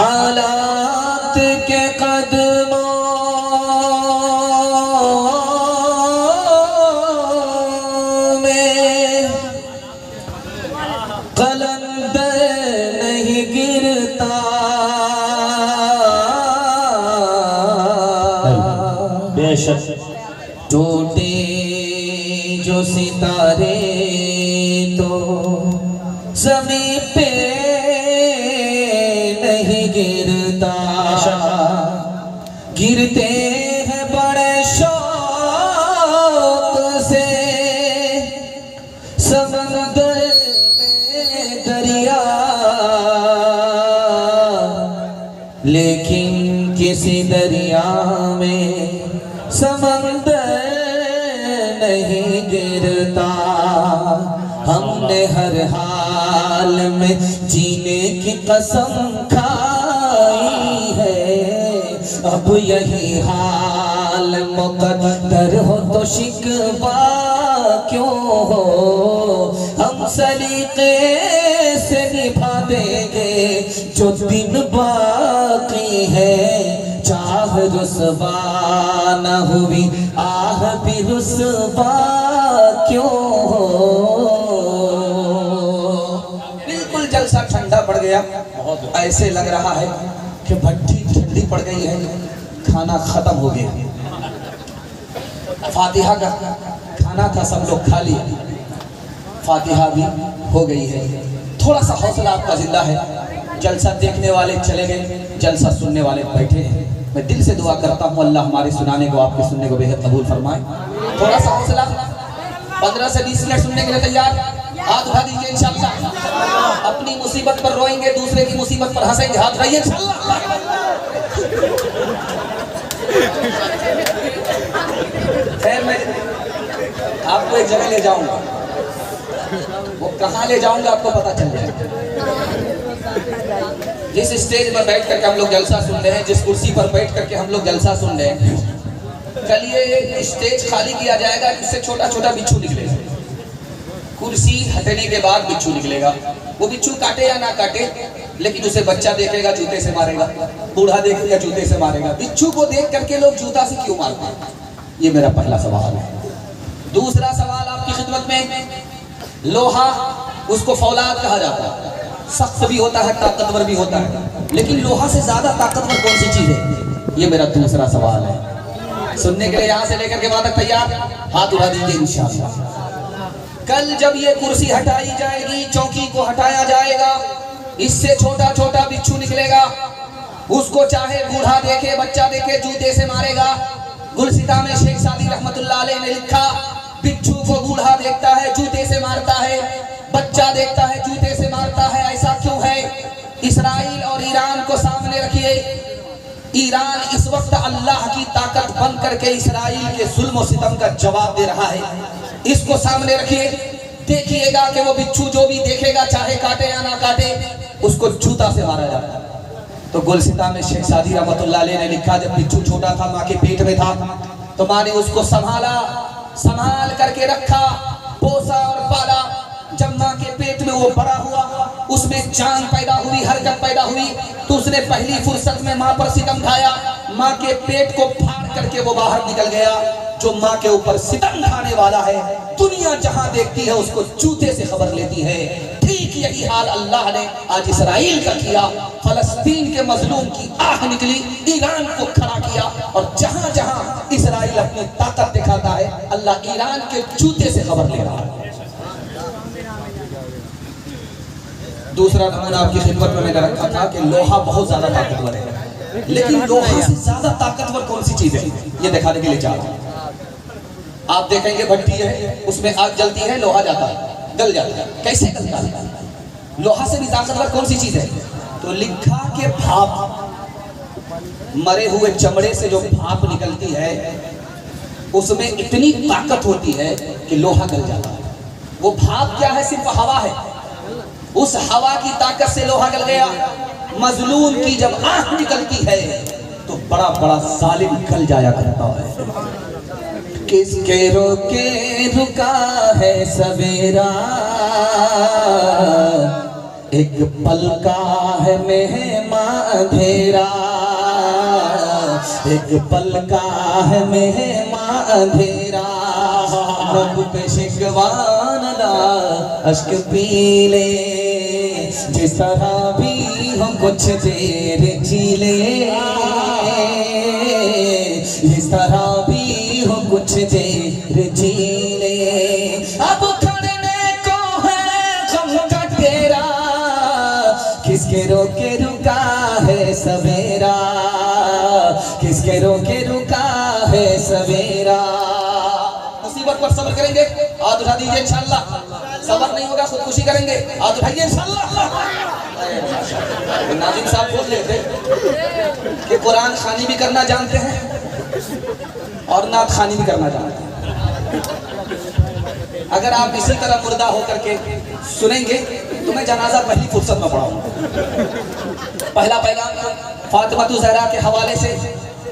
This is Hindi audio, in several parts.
हालात के कदमों में कलंदर नहीं गिरता बेशक टूटे जो सितारे तो ज़मीं पे नहीं गिरता गिरते हैं बड़े शौक से समंदर में दरिया लेकिन किसी दरिया में समंदर नहीं गिरता। हमने हर हाल में जीने की कसम खाई है अब यही हाल मुकद्दर हो तो शिकवा क्यों हो हम सलीके से निभा देंगे जो दिन बाकी है चाह रुसवा न हुई आह भी रुसवा क्यों हो। बिल्कुल जलसा ठंडा पड़ गया ऐसे लग रहा है कि भट्टी ठंडी पड़ गई है खाना खत्म हो गया। फातिहा का खाना था सब लोग खा लिया फातिहा भी हो गई है। थोड़ा सा हौसला आपका जिंदा है। जलसा देखने वाले चले गए जलसा सुनने वाले बैठे हैं। मैं दिल से दुआ करता हूँ अल्लाह हमारे सुनाने को आपके सुनने को बेहद कबूल फरमाए। थोड़ा सा हौसला 15 से 20 मिनट सुनने के लिए तैयार हाथ उठा दीजिए इंशाअल्लाह। अपनी मुसीबत पर रोएंगे दूसरे की मुसीबत पर हंसेंगे हाथ उठाइए इंशाअल्लाह। खैर मैं आपको एक जगह ले जाऊंगा वो कहाँ ले जाऊंगा आपको पता चल जाएगा। जिस स्टेज पर बैठ करके हम लोग जलसा सुन रहे हैं जिस कुर्सी पर बैठ करके हम लोग जलसा सुन रहे हैं कल ये स्टेज खाली किया जाएगा इससे छोटा छोटा बिच्छू निकलेगा। कुर्सी हटने के बाद बिच्छू निकलेगा। वो बिच्छू काटे या ना काटे लेकिन उसे बच्चा देखेगा जूते से मारेगा बूढ़ा देखेगा जूते से मारेगा। बिच्छू को देख करके लोग जूता से क्यों मारते हैं ये मेरा पहला सवाल है। दूसरा सवाल आपकी खिदमत में लोहा उसको फौलाद कहा जाता है सख्त भी होता है ताकतवर भी होता है लेकिन लोहा से ज्यादा ताकतवर कौन सी चीज है ये मेरा दूसरा सवाल है। सुनने के लिए यहाँ से लेकर के वहां तक तैयार हाथ उठा दीजिए इंशाअल्लाह। कल जब ये कुर्सी हटाई जाएगी चौकी को हटाया जाएगा इससे छोटा छोटा बिच्छू निकलेगा। उसको चाहे बूढ़ा देखे बच्चा देखे जूते से मारेगा। गुलसिता में शेख सादी रहमतुल्लाह अलैह ने लिखा बिच्छू को बूढ़ा देखता है जूते से मारता है बच्चा देखता है जूते से मारता है। ऐसा क्यों है? इसराइल और ईरान को सामने रखिए। ईरान इस वक्त अल्लाह की ताकत बन करके इसराइल के जुल्म और सितम का जवाब दे रहा है। इसको सामने रखिए देखिएगा कि वो बिच्छू जो भी देखेगा चाहे काटे या ना काटे उसको जूता से मारा जाता है। तो गुलसिता में शेख सादी रहमतुल्लाह अलैह ने लिखा, जब बिच्छू छोटा था माँ के पेट में था तो माँ ने उसको संभाल करके रखा, पोसा और पाला। जब माँ के पेट में वो बड़ा हुआ, उसमें जान पैदा हुई, हरकत पैदा हुई, तो उसने पहली फुर्सत में माँ पर सितम ढाया। माँ के पेट को फाड़ करके वो बाहर निकल गया। जो माँ के ऊपर सितम ढाने वाला है, दुनिया जहां देखती है उसको जूते से खबर लेती है। ठीक यही हाल अल्लाह ने आज इसराइल का किया। फलस्तीन के मजलूम की आह निकली, ईरान को खड़ा किया, और जहां जहां इसराइल अपनी ताकत दिखाता है, अल्लाह ईरान के जूते से खबर ले रहा है। दूसरा नमूना आपकी खिदमत में मैंने रखा था कि लोहा बहुत ज्यादा ताकतवर है, लेकिन लोहा से ज्यादा ताकतवर कौन सी चीज है, ये दिखाने के लिए चाह रहा हूं। आप देखेंगे भट्टी है, उसमें आग जलती है, लोहा जाता है, गल जाता है। कैसे गलता है? लोहा से भी ताकतवर कौन सी चीज है? तो लिखा के भाप, मरे हुए चमड़े से जो भाप निकलती है उसमें इतनी ताकत होती है कि लोहा गल जाता है। वो भाप क्या है? सिर्फ हवा है। उस हवा की ताकत से लोहा गल गया। मजलूम की जब आंख निकलती है तो बड़ा बड़ा जालिम गल जाया करता है। किसके रोके रुका है सवेरा, एक पल का है मेहमां अंधेरा, एक पल का है मेहमां अंधेरा। लब पे शिकवान ला अश्क पीले, जिस तरह भी हम कुछ देर जी ले, जिस तरह भी हो कुछ देर जी ले। अब खड़ने को है गम का तेरा, किसके रोके रुका है सवेरा, किसके रोके रुका है सवेरा। मुसीबत पर सब्र करेंगे, हाथ उठा दीजिए इंशाअल्लाह। सब्र नहीं होगा खुदकुशी करेंगे, हाथ उठाइए इंशाअल्लाह। नाजिम साहब बोल रहे थे कि कुरान खानी भी करना जानते हैं और नात खानी भी करना जानते हैं। अगर आप इसी तरह मुर्दा होकर के सुनेंगे तो मैं जनाजा पहली फुर्सत में पढ़ाऊंगा। पहला पैगाम फातिमा ज़हरा के हवाले से,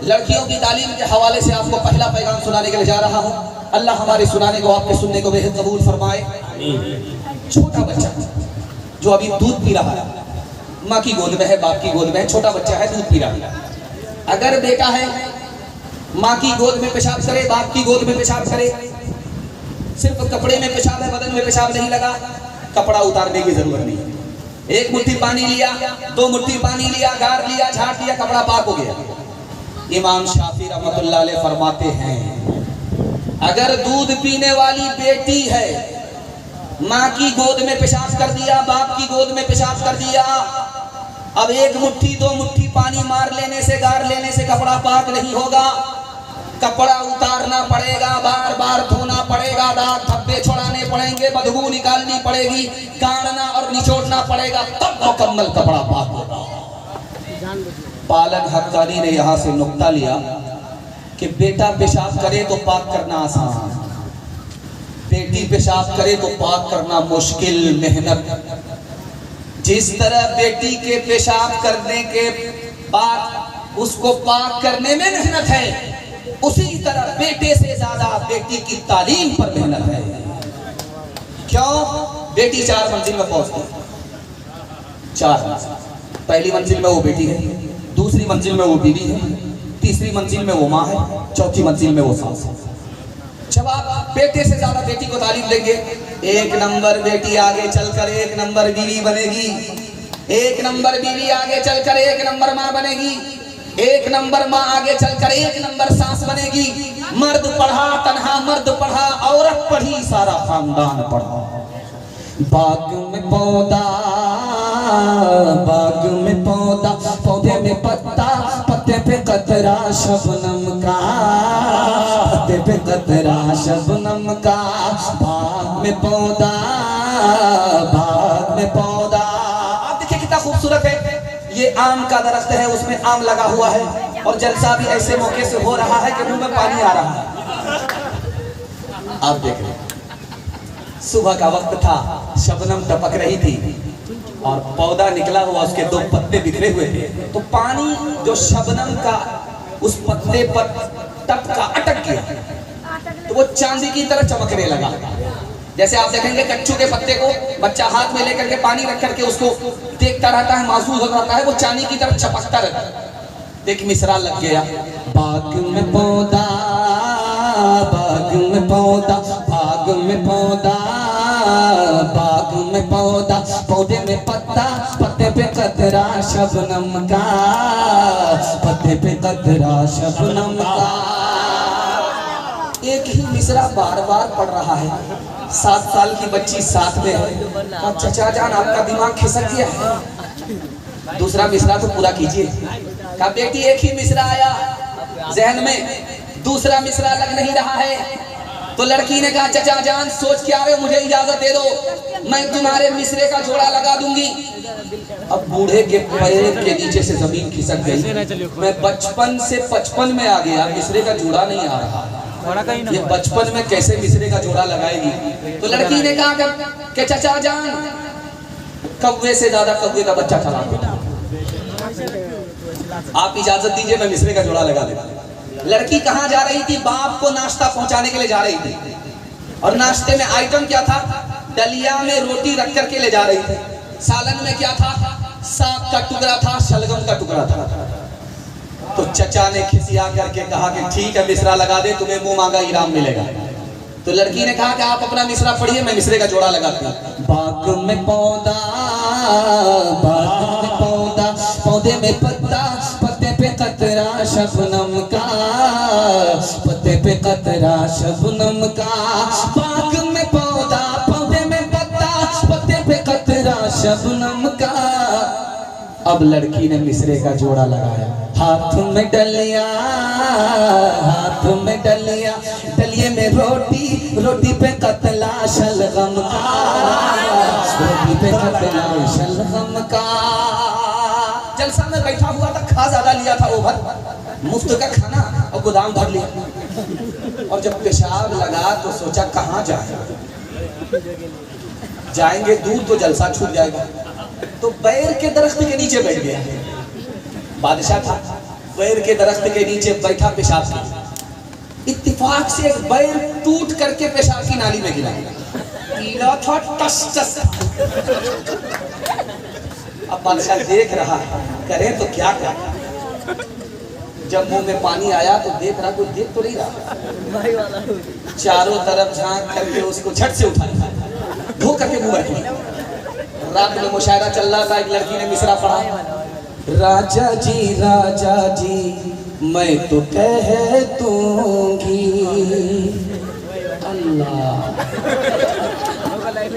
लड़कियों की तालीम के हवाले से आपको पहला पैगाम सुनाने के लिए जा रहा हूँ। अल्लाह हमारे सुनाने को, आपके सुनने को बेहद कबूल फरमाए। छोटा बच्चा जो अभी दूध पी रहा है, माँ की गोद में है, बाप की गोद में है, छोटा बच्चा है, दूध पी रहा है। अगर बेटा है, माँ की गोद में पेशाब करे, बाप की गोद में पेशाब करे, सिर्फ कपड़े में पेशाब है, बदन में पेशाब नहीं लगा, कपड़ा उतारने की जरूरत नहीं। एक मुट्ठी पानी लिया, 2 मुट्ठी पानी लिया, गार लिया, झाट लिया, कपड़ा पाक हो गया। इमाम शाफी रहमतुल्लाह अलैह फरमाते हैं, अगर दूध पीने वाली बेटी है, माँ की गोद में पेशाब कर दिया, बाप की गोद में पेशाब कर दिया, अब 1 मुट्ठी 2 मुट्ठी पानी मार लेने से, गार लेने से कपड़ा पाक नहीं होगा। कपड़ा उतारना पड़ेगा, बार बार धोना पड़ेगा, दाग धब्बे छुड़ाने पड़ेंगे, बदबू निकालनी पड़ेगी, गाड़ना और निचोड़ना पड़ेगा, तब मुकम्मल कपड़ा पाक होगा। पालन हक्कानी ने यहाँ से नुक्ता लिया कि बेटा पेशाब करे तो पाक करना आसान, बेटी पेशाब करे तो पाक करना मुश्किल, मेहनत। जिस तरह बेटी के पेशाब करने के बाद उसको पाक करने में मेहनत है, उसी तरह बेटे से ज्यादा बेटी की तालीम पर मेहनत है। क्यों? बेटी 4 मंजिल में पहुंचती, 4। पहली मंजिल में वो बेटी है, दूसरी मंजिल में वो बीवी है, तीसरी मंजिल में वो माँ है, चौथी मंजिल में वो सास है। जब आप बेटे से ज्यादा बेटी को तालीम देंगे, 1 नंबर बेटी आगे चलकर 1 नंबर बीवी बनेगी, 1 नंबर बीवी आगे चलकर 1 नंबर माँ बनेगी, 1 नंबर माँ आगे चलकर 1 नंबर सास बनेगी। मर्द पढ़ा, तन्हा मर्द पढ़ा, औरत पढ़ी, सारा खानदान पढ़ा। बाग में पौधा, बाग में पौधा, पौधे में पत्ता, पत्ते पे कतरा शबनम का, पत्ते पे कतरा शबनम का। बाग में पौधा, बाग में पौधा। आप देखिए कितना खूबसूरत है। ये आम का दरख्त है, उसमें आम लगा हुआ है, और जलसा भी ऐसे मौके से हो रहा है कि मुंह में पानी आ रहा है। आप देख रहे, सुबह का वक्त था, शबनम टपक रही थी, और पौधा निकला हुआ, उसके 2 पत्ते बिखरे हुए थे। तो पानी जो शबनम का उस पत्ते पर टपका, अटक गया, तो वो चांदी की तरह चमकने लगा। जैसे आप देखेंगे कच्चू के पत्ते को बच्चा हाथ में लेकर के पानी रख करके उसको देखता रहता है, महसूस होता है, वो चांदी की तरह चमकता रहता है। एक मिसरा लग गया, बाग में पौधा, बाग में पौधा, बाग में पौधा, बाग में पौधा, पौधे में पत्ता, पत्ते पे कतरा शबनम का, पत्ते पे कतरा शबनम का। एक ही मिसरा बार बार पढ़ रहा है। 7 साल की बच्ची साथ में है। चचा जान आपका दिमाग खिसक गया है, दूसरा मिसरा तो पूरा कीजिए। कहा बेटी एक ही मिसरा आया जहन में, दूसरा मिसरा लग नहीं रहा है। तो लड़की ने कहा चचा जान सोच क्या रहे हो, मुझे इजाजत दे दो, मैं तुम्हारे मिसरे का जोड़ा लगा दूंगी। अब बूढ़े के पैर के नीचे से जमीन खिसक गई। मैं बचपन से 55 में आ गया, मिसरे का जोड़ा नहीं आ रहा, ये बचपन में कैसे मिसरे का जोड़ा लगाएगी। तो लड़की ने कहा कि चचा जान कौवे से ज्यादा कौवे का बच्चा चला, आप इजाजत दीजिए मैं मिसरे का जोड़ा लगा देता। लड़की कहाँ जा रही थी? बाप को नाश्ता पहुंचाने के लिए जा रही थी। और नाश्ते में आइटम क्या था? दलिया में रोटी रख करके ले जा रही थी। सालन में क्या था? साग का टुकड़ा था, शलगम का टुकड़ा था। तो चचा ने खिसिया करके कहा कि ठीक है मिसरा लगा दे, तुम्हें मुंह मांगा इनाम मिलेगा। तो लड़की ने कहा कि आप अपना मिसरा पढ़िए, मैं मिसरे का जोड़ा लगाती हूँ। बाग में पौधा, बाग में पौधा, पौधे में पत्ता, पत्ते पे कतरा शबनम का, पत्ते पे कतरा शबनम का। बाग में पौधा, पौधे में पत्ता, पत्ते पे कतरा शबनम का। अब लड़की ने मिसरे का जोड़ा लगाया। हाथ में डलिया, हाथ में डलिया, डलिए में रोटी, रोटी पे कतला शलगम का, रोटी पे कतला शलगम का। जलसा में बैठा हुआ था, खा ज्यादा लिया था ओवर, मुफ्त का खाना और गोदाम भर लिया। और जब पेशाब लगा तो सोचा कहाँ जाए, जाएंगे दूर तो जलसा छूट जाएगा। तो बैर के दरख्त के नीचे बैठ गया। बादशाह था, बैर के दरख्त के नीचे बैठा, पेशाब किया। इत्तेफाक से एक बैर टूट करके पेशाब की नाली में गिरा, कीड़ा था टस टस। अब बादशाह देख रहा है, करे तो क्या करे। जब मुंह में पानी आया तो देख रहा, कोई देख तो नहीं रहा। चारों तरफ झांक करके उसको झट से उठाया, धो करके मुंह रखा। रात में मुशायरा चल रहा था, एक लड़की ने मिसरा पढ़ा, राजा जी मैं तो कह दूंगी। अल्लाह,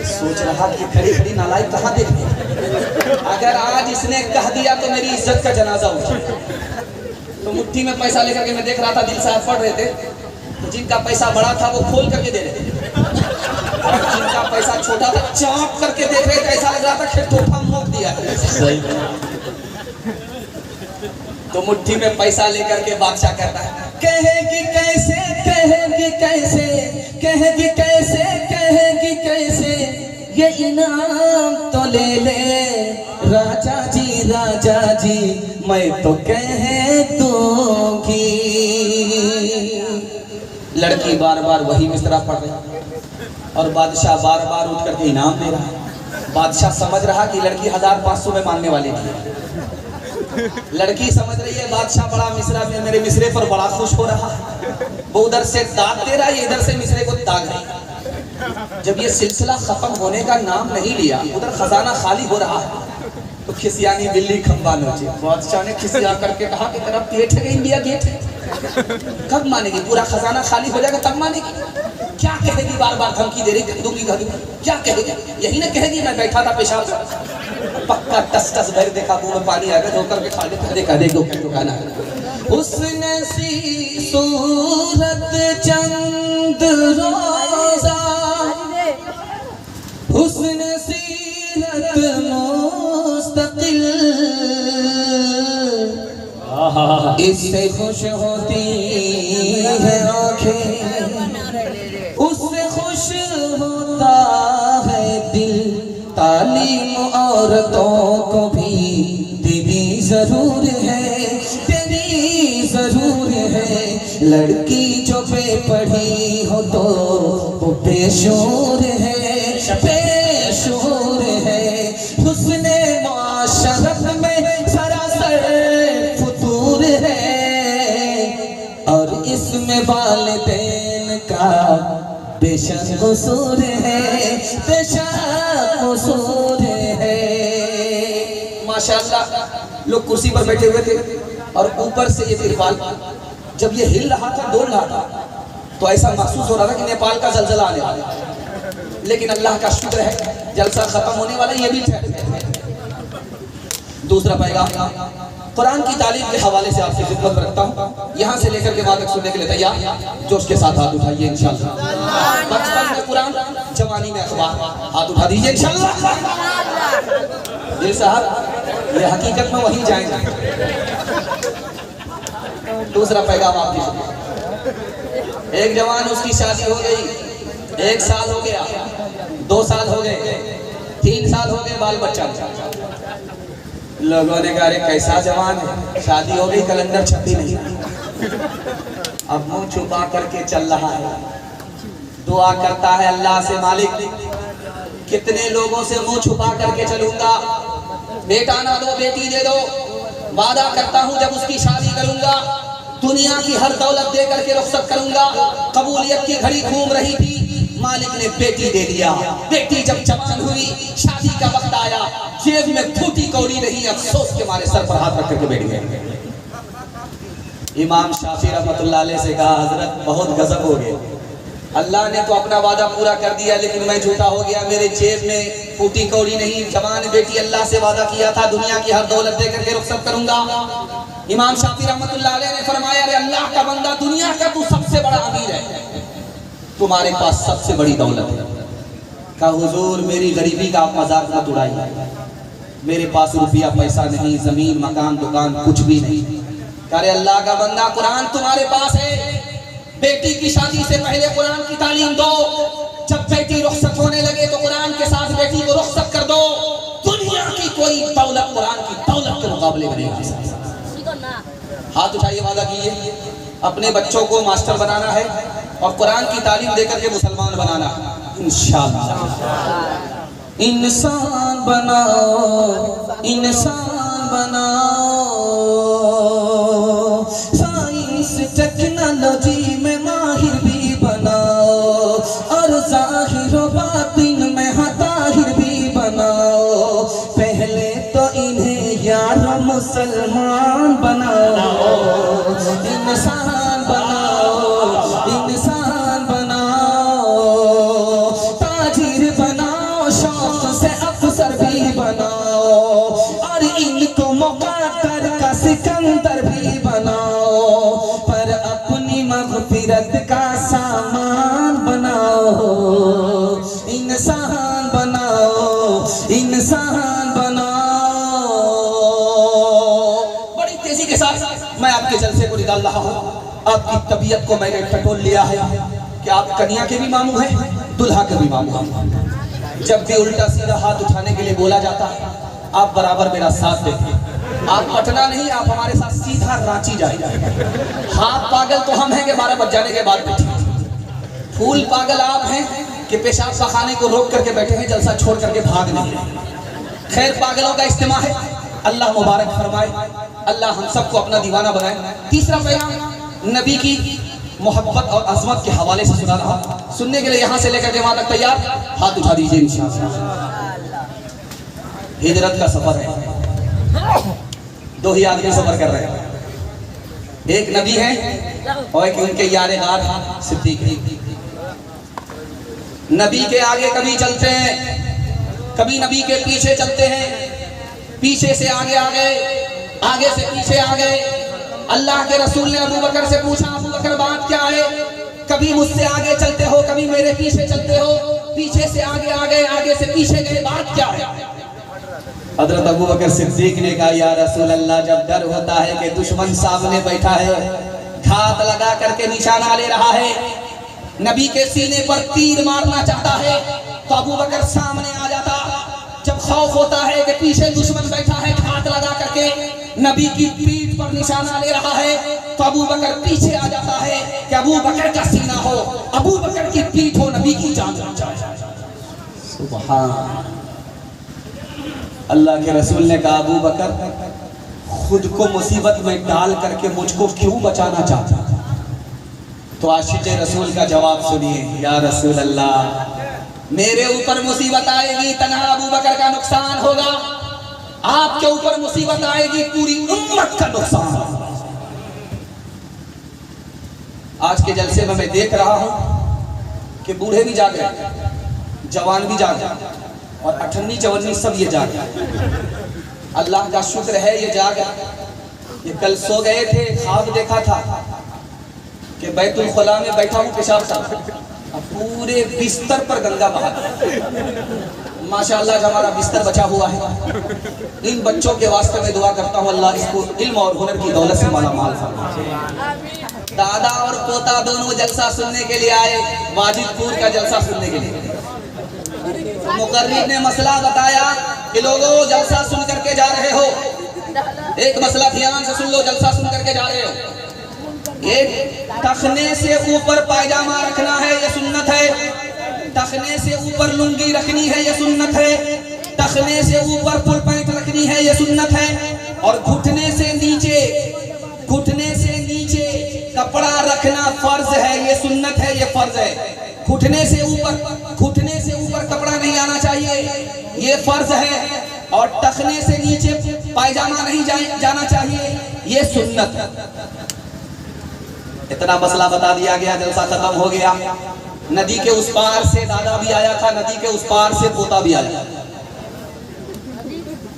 सोच रहा कि खड़ी खड़ी नालायक कहाँ देख रही। अगर आज इसने कह दिया तो मेरी इज्जत का जनाजा उठा। तो मुट्ठी में पैसा लेकर के मैं देख रहा था, दिल साहब पढ़ रहे थे, तो जिनका पैसा बड़ा था वो खोल करके दे रहे थे, जिनका पैसा छोटा था चाप करके देख रहे थे, ऐसा लग रहा था कि तोहफा मोक दिया। तो मुट्ठी में पैसा लेकर के बादशाह कहता है, कहेगी कैसे, कहेगी कैसे, कहेगी कैसे, कहेगी कैसे, ये इनाम तो ले ले राजा जी मैं तो कह दूंगी। लड़की बार बार वही मिसरा पढ़ रही और बादशाह बार बार उठ करके इनाम दे रहा है। बादशाह समझ रहा कि लड़की 1500 में मांगने वाली थी। लड़की समझ रही है बादशाह बड़ा मिसरा में मेरे मिसरे पर बड़ा खुश हो रहा है, वो उधर से दाग दे रहा है, इधर से मिसरे को दाग रही। जब ये सिलसिला खत्म होने का नाम नहीं लिया, उधर खजाना खाली हो रहा है, तो खिसियानी बिल्ली खंबा नोचे। बादशाह ने खिसिया करके कहा कि तेरा पेट है इंडिया गेट है, कब मानेगी? पूरा खजाना खाली हो जाएगा तब मानेगी? क्या कहेगी? बार बार धमकी दे रही, कह दूंगी, क्या कहेगी? यही ना कहेगी मैं बैठा था पेशाब, पक्का टस टस भर देखा, मुंह में पानी आ गया, धोकर के खा ले, देखा देखो खाना। उसने सी सूरत चंद रोजा, उसने सीरत मुस्तकिल, इससे खुश होती है आँखें, उससे खुश होता है दिल, ताली हलीम औरतों को भी तेरी जरूर है, तेरी जरूर है। लड़की जो बेपढ़ी हो तो वो बेशूर है, बेशूर है। हुस्ने माशरत में सरासर फुतूर है, और इसमें वालिदैन का बेशक कसूर है, बेशक कसूर है। माशाअल्लाह लोग कुर्सी पर बैठे हुए थे और ऊपर से ये तिरपाल जब ये हिल रहा था, डोल रहा था, तो ऐसा महसूस हो रहा था कि नेपाल का जलजला आने वाला है। लेकिन अल्लाह का शुक्र है जलसा खत्म होने वाला, ये भी ठहर गया। दूसरा पैगाम कुरान की तालीम के हवाले से आपकी खिदमत में रखता हूँ। यहाँ से लेकर के बाद तक सुनने के लिए तैयार, जोश के साथ हाथ उठाइए इंशाअल्लाह। बचपन में कुरान, जवानी में अखबार, हाथ उठा दीजिए इंशाअल्लाह। दिल साहब ये हकीकत में वहीं जाएंगे। दूसरा पैगाम आपकी सुनिए। एक जवान, उसकी शादी हो गई, 1 साल हो गया, 2 साल हो गए, 3 साल हो गए, बाल बच्चा। लोगों ने कहा अरे कैसा जवान है, शादी हो गई, कैलेंडर छपी नहीं। अब मुंह छुपा करके चल रहा है, दुआ करता है अल्लाह से, मालिक कितने लोगों से मुंह छुपा करके चलूंगा, बेटा ना दो, बेटी दे दो। वादा करता हूँ जब उसकी शादी करूंगा दुनिया की हर दौलत दे करके रुखसत करूंगा। कबूलियत की घड़ी घूम रही थी, मालिक ने बेटी दे दिया। बेटी जब जवान हुई, शादी का वक्त आया, जेब में फूटी कौड़ी नहीं, अफसोस के मारे सर पर हाथ रख करके बैठ गए। इमाम शाफी रहमतुल्लाह अलैह से कहा हजरत बहुत गजब हो गए, अल्लाह ने तो अपना वादा पूरा कर दिया लेकिन मैं झूठा हो गया, मेरे जेब में फूटी कौड़ी नहीं, जवान बेटी, अल्लाह से वादा किया था दुनिया की हर दौलत दे करके रुखसत करूंगा। इमाम शाफी रहमतुल्लाह अलैह ने फरमाया अरे अल्लाह का बंदा, दुनिया का तू सबसे बड़ा अमीर है, तुम्हारे पास सबसे बड़ी दौलत है। कहा हुजूर मेरी गरीबी का आप मजाक मत उड़ाइए, मेरे पास रुपया पैसा नहीं, जमीन मकान दुकान कुछ भी नहीं। अरे अल्लाह का बंदा, कुरान तुम्हारे पास है, बेटी की शादी से पहले कुरान की तालीम दो, जब बेटी रुखसत होने लगे तो कुरान के साथ बेटी को रुखसत कर दो। दुनिया की कोई दौलत कुरान की दौलत के मुकाबले बनेगी। हाथ उठाइए, वादा कीजिए अपने बच्चों को मास्टर बनाना है और कुरान की तालीम देकर के मुसलमान बनाना इंशाअल्लाह। इंसान बनाओ, इंसान बनाओ, साइंस टेक्नोलॉजी में माहिर भी बनाओ, और जाहिर व बातिन में ताहिर भी बनाओ। पहले तो इन्हें यार मुसलमान बनाओ, इंसान बनाओ, इंसान बनाओ, ताजिर बनाओ, शौक से अफसर भी बनाओ, और इनको मुक़द्दर का सिकंदर भी बनाओ, पर अपनी मग़फ़िरत का सामान बनाओ। इंसान बनाओ, इंसान बनाओ। बड़ी तेजी के साथ मैं आपके जलसे को निकाल रहा हूँ, आपकी तबीयत को मैंने टटोल लिया है कि आप कन्या के भी मामू हैं, दुल्हा के भी मामू हैं। जब भी उल्टा सीधा हाथ उठाने के लिए बोला जाता है आप बराबर मेरा साथ देते। आप पटना नहीं, आप हमारे साथ सीधा रांची जाइए। हाथ पागल तो हम हैं कि 12 बज जाने के बाद बैठे, फूल पागल आप हैं कि पेशाब पखाने को रोक करके बैठे हैं, जलसा छोड़ करके भाग नहीं रहे। खैर पागलों का इस्तेमा है, अल्लाह मुबारक फरमाए, अल्लाह हम सबको अपना दीवाना बनाए। तीसरा पैगाम नबी की मोहब्बत और अजमत के हवाले से सुना रहा, सुनने के लिए यहाँ से लेकर के वहां तक तैयार, हाथ उठा दीजिए इंशाअल्लाह। हिजरत का सफर है, 2 ही आदमी सफर कर रहे हैं, एक नबी है और एक उनके यार गार सिद्दीक। नबी के आगे कभी चलते हैं, कभी नबी के पीछे चलते हैं, पीछे से आगे आ गए, आगे से पीछे आ गए। अल्लाह के रसूल ने अबू बकर से पूछा, अबू बकर बात क्या है? कभी मुझसे आगे चलते हो, कभी मेरे पीछे चलते हो, पीछे से आगे आ गए, आगे से पीछे गए, बात क्या है? हजरत अबू बकर सिद्दीक ने कहा या रसूल अल्लाह, जब डर होता है कि दुश्मन सामने बैठा है, घात लगा करके निशाना ले रहा है, नबी के सीने पर तीर मारना चाहता है, तो अबू बकर सामने आ जाता, जब खौफ होता है कि पीछे दुश्मन बैठा है हाथ लगा करके नबी की पीठ पर निशाना ले रहा है, तो अबू बकर पीछे आ जाता है कि अबू बकर का सीना हो, अबू बकर की पीठ हो, नबी की जान लग जाए। सुभान अल्लाह के रसूल ने कहा, अबू बकर खुद को मुसीबत में डाल करके मुझको क्यों बचाना चाहता? तो आशिक़े रसूल का जवाब सुनिए, या रसूल अल्लाह, मेरे ऊपर मुसीबत आएगी तन्हा अबू बकर का नुकसान होगा, आपके ऊपर मुसीबत आएगी पूरी उम्मत का नुकसान। आज के जलसे में मैं देख रहा हूं कि बूढ़े भी जाग रहे, जवान भी जाग रहे, और अठन्नी चवन्नी सब ये जाग रहे। अल्लाह का शुक्र है ये जाग रहे। ये कल सो गए थे, ख्वाब देखा था कि बैतुल खुला में बैठा हूँ पेशाब साहब, पूरे बिस्तर पर गंगा बहा। माशाअल्लाह हमारा बिस्तर बचा हुआ है। इन बच्चों के वास्ते में दुआ करता हूँ अल्लाह इसको इल्म और हुनर की दौलत से माला माल फरमाए। दादा और पोता दोनों जलसा सुनने के लिए आए, वाजिदपुर का जलसा सुनने के लिए। मुकर्रिर ने मसला बताया कि लोगों जलसा सुन करके जा रहे हो, एक मसला ध्यान से सुन लो, जलसा सुन करके जा रहे हो, एक टखने से ऊपर पायजामा रखना है, ये सुन्नत है। टखने से ऊपर लुंगी रखनी है, ये सुन्नत है। टखने से ऊपर फुल पैंट रखनी है, ये सुन्नत है। और घुटने से नीचे कपड़ा रखना फर्ज है, ये सुन्नत है, ये फर्ज है। घुटने से ऊपर कपड़ा नहीं आना चाहिए, ये फर्ज है। और टखने से नीचे पायजामा नहीं जाना चाहिए, ये सुन्नत है। इतना मसला बता दिया गया, जलसा खत्म हो गया। नदी के उस पार से दादा भी आया था, नदी के उस पार से पोता भी आया।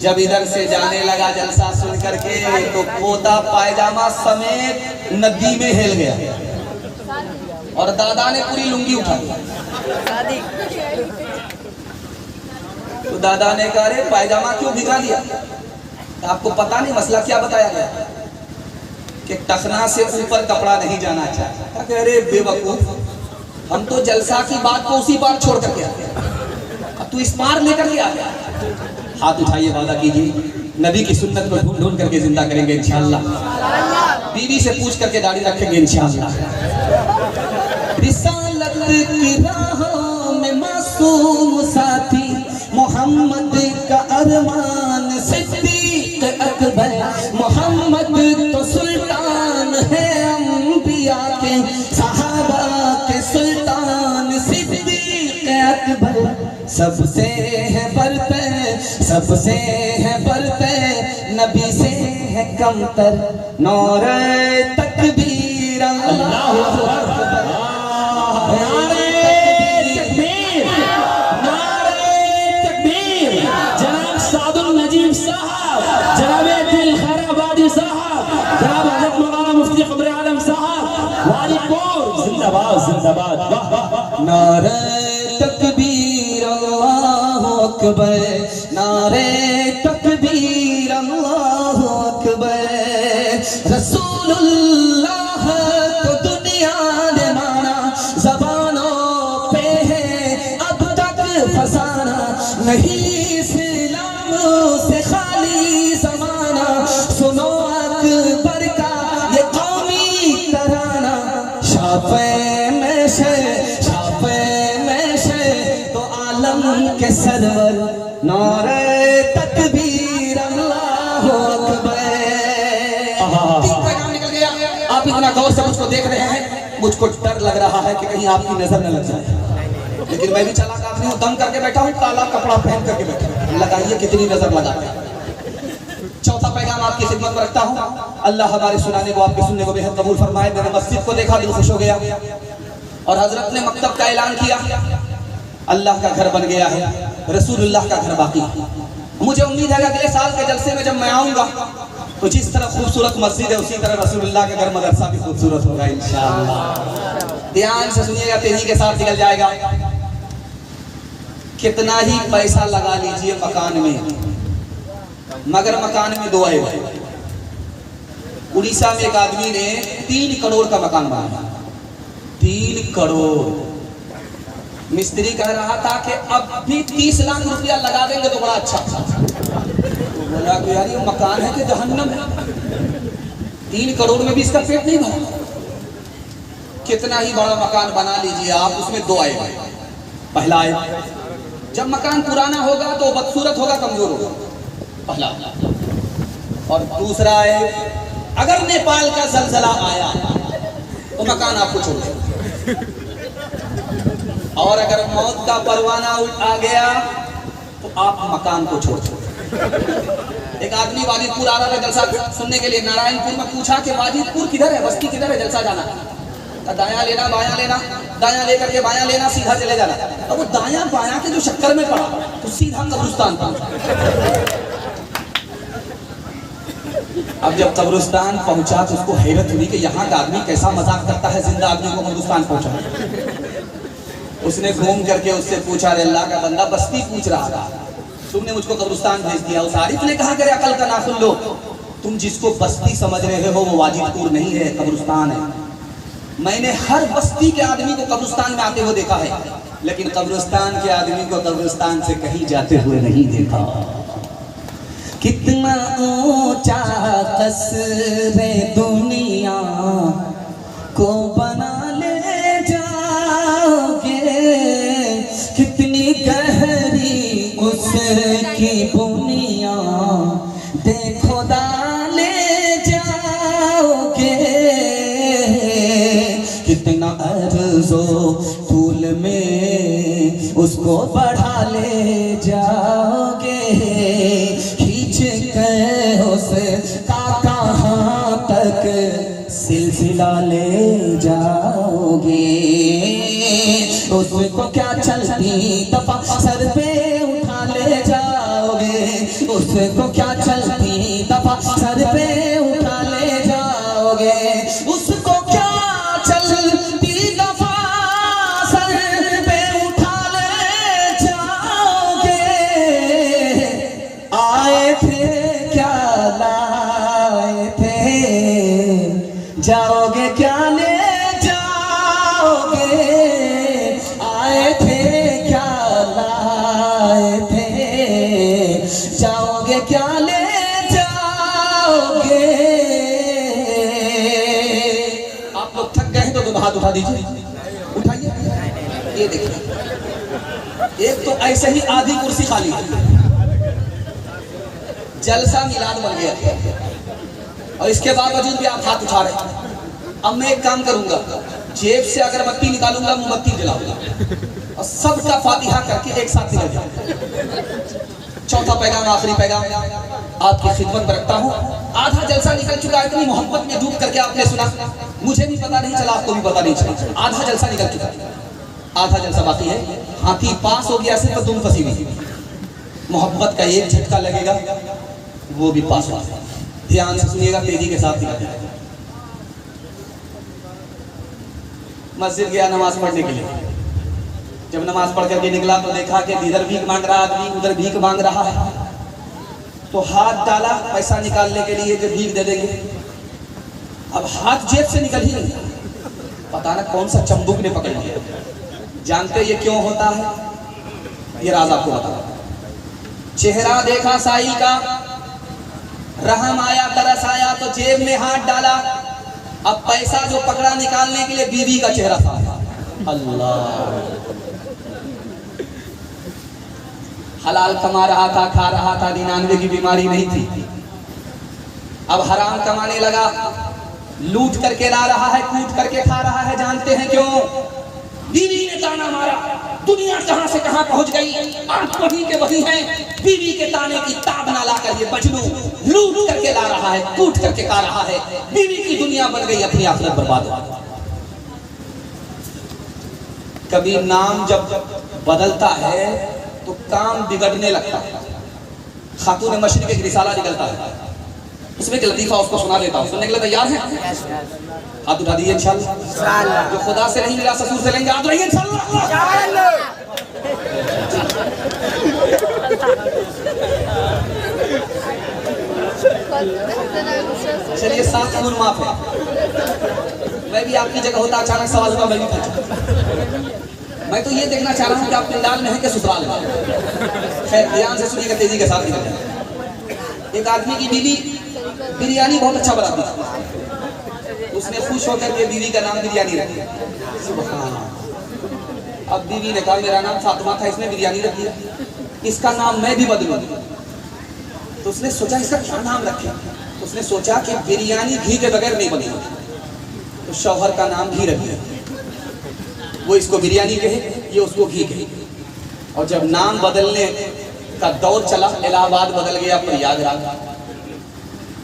जब इधर से जाने लगा जलसा सुन करके, तो पोता पायजामा समेत नदी में हिल गया और दादा ने पूरी लुंगी उठा ली। तो दादा ने कहा, अरे पायजामा क्यों भिगा दिया? तो आपको पता नहीं मसला क्या बताया गया कि टखना से ऊपर कपड़ा नहीं जाना चाहिए। अरे बेवकूफ, हम तो जलसा की बात को उसी पार छोड़ करके आते हैं, अब तू इस पार लेकर के आ गया। हाथ उठाइए, वादा कीजिए, नबी की सुन्नत को ढूंढ ढूंढ करके जिंदा करेंगे इंशाअल्लाह। बीवी से पूछ करके दाढ़ी रखेंगे इंशाअल्लाह। रिसालत की राहों में मासूम साथी मोहम्मद का अरमान सिद्दीक अकबर। मोहम्मद तो सुल्तान है अंबिया के, सहाबा के सुल्तान सिद्दीक अकबर। सबसे है बढ़ते नबी से है कमतर। नौरे तकबीर अल्लाहु अकबर, नारे तकबीर, नारे तकबीर। जनाब सादुल नजीब साहब, जनाब दिल खैराबादी साहब, जनाब हज़रत मौलाना मुफ्ती क़ब्र आलम साहब, वालिदपुर जिंदाबाद जिंदाबाद। नारे तकबीर अल्लाहु अकबर, नारे तकबीर अल्लाहु अकबर। रसूलुल्लाह को दुनिया ने माना, ज़बानों पे है अब तक फसाना। नहीं इस्लाम से खाली ज़माना, सुनो अकबर का ये कौमी तराना। शाफ़े में तो आलम के सरवर, नारे तकबीर अल्लाहु अकबर। पैगाम निकल गया। आप इतना गौर से मुझको देख रहे हैं, मुझको डर लग रहा है कि कहीं आपकी नजर न लग जाए, लेकिन मैं भी चालाक आदमी हूँ, दम करके बैठा हूँ, काला कपड़ा पहन करके बैठा हूँ। लगाइए कितनी नजर लगाते हैं। चौथा पैगाम आपकी खिदमत में रखता हूँ। अल्लाह हमारे सुनाने को, आपके सुनने को बेहद कबूल फरमाए। मैंने मस्जिद को देखा, दिल खुश हो गया, और हजरत ने मकतब का ऐलान किया। अल्लाह का घर बन गया है, रसूलुल्लाह का घर बाकी। मुझे उम्मीद है अगले साल के जलसे में जब मैं आऊँगा, तो जिस तरह खूबसूरत मस्जिद है, उसी तरह रसूलुल्लाह का घर मदरसा भी खूबसूरत होगा इंशाअल्लाह। ध्यान से सुनिएगा, तेजी के साथ निकल जाएगा। कितना ही पैसा लगा लीजिए मकान में, मगर मकान में दो आएगा। उड़ीसा में एक आदमी ने 3 करोड़ का मकान बनाया। 3 करोड़, मिस्त्री कह रहा था कि अब भी 30 लाख रुपया लगा देंगे तो बड़ा अच्छा। तो बोला कि यार ये मकान है कि जहन्नम है, 3 करोड़ में भी इसका पेट नहीं भरा। कितना ही बड़ा मकान बना लीजिए आप, उसमें 2 आए। पहला आए, जब मकान पुराना होगा तो बदसूरत होगा, कमजोर होगा, पहला। और दूसरा है, अगर नेपाल का जलजला आया तो मकान आपको छोड़ दे, और अगर मौत का परवाना आ गया तो आप मकान को छोड़ दो। एक आदमी वाजिदपुर आ रहा था जलसा सुनने के लिए, नारायणपुर में पूछा कि वाजिदपुर किधर है, बस्ती किधर है, जलसा जाना। दायां लेना बायां लेना, दायां लेकर के बायां लेना, सीधा चले जाना। अब वो दायां बायां के जो चक्कर में पड़ा तो सीधा कब्रिस्तान पहुंचा। अब जब कब्रिस्तान पहुंचा तो उसको हैरत हुई कि यहाँ का आदमी कैसा मजाक करता है, जिंदा आदमी को कब्रिस्तान पहुंचा। उसने घूम करके उससे पूछा, अल्लाह का बंदा बस्ती पूछ रहा था, तुमने मुझको कब्रिस्तान भेज दिया। उस आरिफ ने कहा, करे अकल का नाखुन लो, तुम जिसको बस्ती समझ रहे हो वो वाजिदपुर नहीं है, कब्रिस्तान है। मैंने हर बस्ती के आदमी को कब्रिस्तान में आते हुए देखा है, लेकिन कब्रिस्तान के आदमी को कब्रिस्तान से कहीं जाते हुए नहीं देखा। कितना ऊंचा कसरे दुनिया को बना ले जाओगे, कितनी गहरी उसकी बुनिया देखो डाले जाओगे, कितना अर्ज़ो तूल में उसको बढ़ा ले जाओगे, खींच कर उसका कहाँ तक सिलसिला ले जाओगे। उसको क्या चलती दफा सर पे उठा ले जाओगे, उसको क्या चलती दफा सर पे उठा ले जाओगे, उसको क्या चलती दफा सर पे उठा ले जाओगे। आए थे क्या लाए थे, जाओगे क्या ले जाओगे, आए थे क्या लाए थे, जाओगे क्या ले जाओगे। आप लोग थक गए हैं तो हाथ उठा दीजिए, उठाइए। ये देखिए, एक तो ऐसे ही आधी कुर्सी खाली है, जलसा मिलाद बन गया और इसके बावजूद भी आप हाथ उठा रहे हैं। अब मैं एक काम करूंगा, जेब से अगरबत्ती निकालूंगा, मोमबत्ती जलाऊंगा और सबका फातिहा करके एक साथ निकल जाऊंगा। चौथा पैगाम, आखिरी पैगाम आपकी खिदमत में रखता हूँ। आधा जलसा निकल चुका है, इतनी मोहब्बत में डूब करके आपने सुना, मुझे भी पता नहीं चला, आपको भी पता नहीं चला। आधा जलसा निकल चुका है, आधा जलसा बाकी है। हाथी पास हो गया, सिर्फ तुम फंसी हुई। मोहब्बत का एक झटका लगेगा, वो भी पास हो गया। ध्यान से सुनिएगा, तेजी के साथ निकल जाएगा। मस्जिद गया नमाज पढ़ने के लिए, जब नमाज पढ़ करके निकला तो देखा कि इधर भीख मांग रहा आदमी, उधर भीख मांग रहा है, तो हाथ डाला पैसा निकालने के लिए कि भीख दे देंगे। अब हाथ जेब से निकल ही नहीं, पता ना कौन सा चंबुक ने पकड़ लिया। जानते ये क्यों होता है? ये राज आपको बता। चेहरा देखा साई का, रहम आया, तरस आया तो जेब में हाथ डाला। अब पैसा जो पकड़ा निकालने के लिए बीवी का चेहरा था। अल्लाह, हलाल कमा रहा था, खा रहा था, 99 की बीमारी नहीं थी। अब हराम कमाने लगा, लूट करके ला रहा है, कूट करके खा रहा है। जानते हैं क्यों? बीवी ने ताना मारा, दुनिया कहां से कहां पहुंच गई, आप वही के वही हैं। बीवी के ताने की ताब ना लाकर ये मजनू लूट करके ला रहा है, कूट करके खा रहा है। बीवी की दुनिया बन गई, अपनी आखिरत बर्बाद हो। कभी नाम जब बदलता है तो काम बिगड़ने लगता है। खातून मशरिक एक रिसाला निकलता है, उसमें एक लतीफा उसको सुना देता हूँ। सुनने के लिए तैयार हैं? हाथ उठा दीजिए इंशाअल्लाह। जो खुदा से नहीं मिला ससुर से लेंगे, हाथ उठाइए इंशाअल्लाह। चलिए, 7 खून माफ है। मैं भी आपकी जगह होता, अचानक सवाल का मैं भी पूछूं। मैं तो ये देखना चाह रहा हूँ कि आप पिंडाल में हैं कि ससुराल में। खैर ध्यान से सुनिएगा, तेजी के साथ निकल जाए। एक आदमी की बीवी बिरयानी बहुत अच्छा बनाती थी, उसने खुश होकर के बीवी का नाम बिरयानी रख दिया। अब बीवी ने कहा मेरा नाम फातिमा था, इसने बिरयानी रख दिया, इसका नाम मैं भी बदलूं। तो उसने सोचा इसका क्या नाम रखे। उसने सोचा कि बिरयानी घी के बगैर नहीं बनेगी, तो शौहर का नाम घी रख दिया। वो इसको बिरयानी कहे, ये उसको घी कहे। और जब नाम बदलने का दौर चला, इलाहाबाद बदल गया प्रयागराज।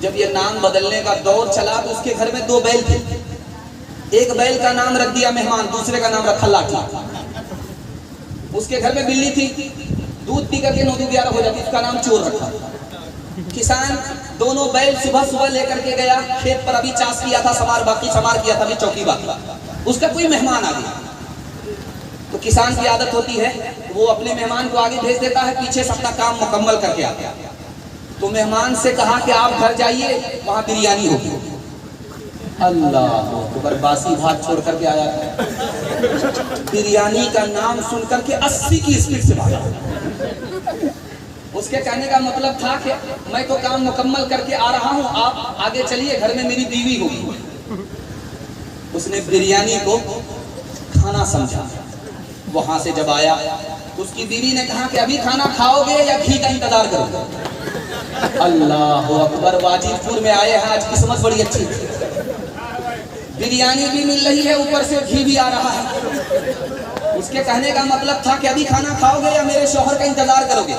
जब ये नाम बदलने का दौर चला तो उसके घर में 2 बैल थे। एक बैल का नाम रख दिया मेहमान, दूसरे का नाम रखा लाठी। उसके घर में बिल्ली थी, दूध पी करके 9-11 हो जाती, उसका नाम चोर रखा। किसान दोनों बैल सुबह सुबह लेकर के गया खेत पर, अभी चाष किया था, समार किया था, अभी चौकी बाकी। उसका कोई मेहमान आ गया तो किसान की आदत होती है वो अपने मेहमान को आगे भेज देता है, पीछे से अपना काम मुकम्मल करके आता है। तो मेहमान से कहा कि आप घर जाइए, वहां बिरयानी होगी। अल्लाह अकबर, बासी भात छोड़ करके आया था। बिरयानी का नाम सुन करके 80 की स्पीड से भागा। उसके कहने का मतलब था कि मैं तो काम मुकम्मल करके आ रहा हूं, आप आगे चलिए, घर में मेरी बीवी होगी। उसने बिरयानी को खाना समझा। वहां से जब आया तो उसकी बीवी ने कहा कि अभी खाना खाओगे या घी का इंतजार करोगे। अल्लाह अकबर, वाजिदपुर में आए हैं आज, किस्मत बड़ी अच्छी है, बिरयानी भी मिल रही है, ऊपर से घी भी आ रहा है। उसके कहने का मतलब था कि अभी खाना खाओगे या मेरे शौहर का इंतजार करोगे।